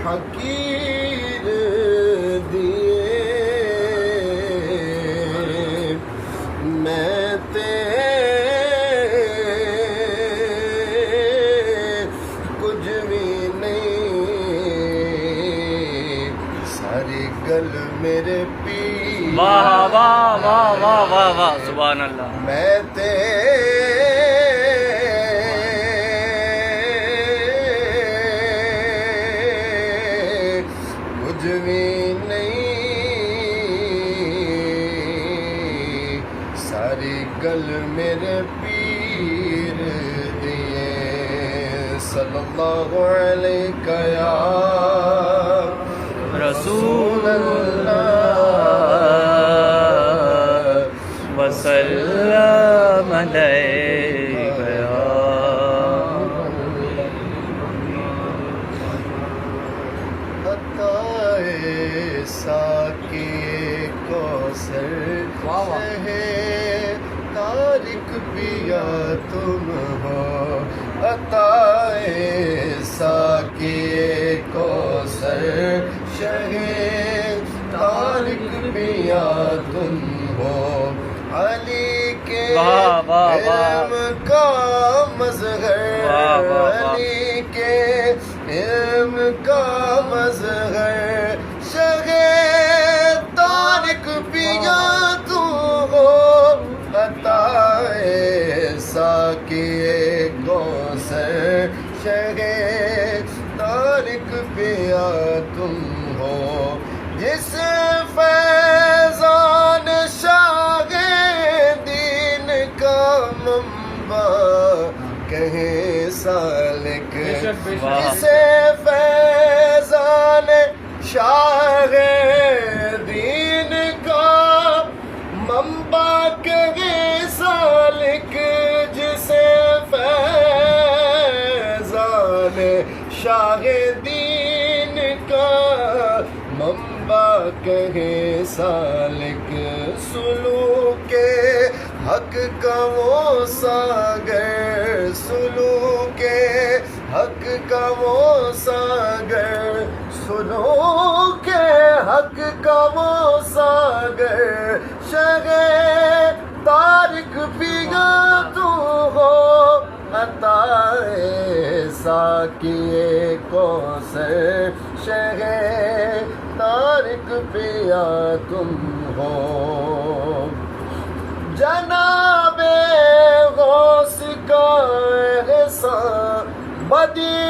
حقیر دیے میں کچھ بھی نہیں ساری گل میرے پی واہ واہ واہ واہ واہ واہ سبحان اللہ. میں کچھ بھی نہیں ساری گل میرے پیر دیے صلی اللہ علیہ یا رسول اللہ وسلم علیہ عطائے ساکی کوثر ہے تارک پیا تم ہو عطائے ساکی کوثر شہ تارک پیا تم ہو علی کے علم کا مظہر علی کے علم کا مظہر شہ تارک پیا تم ہو عطائے ساکی کوثر شہ تارک پیا تم ہو جس فیضان شاہ دین کا منبع کہیں سالک جسے فیضان شاہ دین کا منبع کہیں سالک جسے فیضان شاہ دین کا منبع کہیں سالک سلوک حق کا وہ ساگر سلوک حق کا وہ ساگر سلوک حق کا وہ ساگر شہ تارک پیا تو ہو عطائے ساکی کوثر شہ تارک پیا تم ہو جناب غوث کا احسان بدی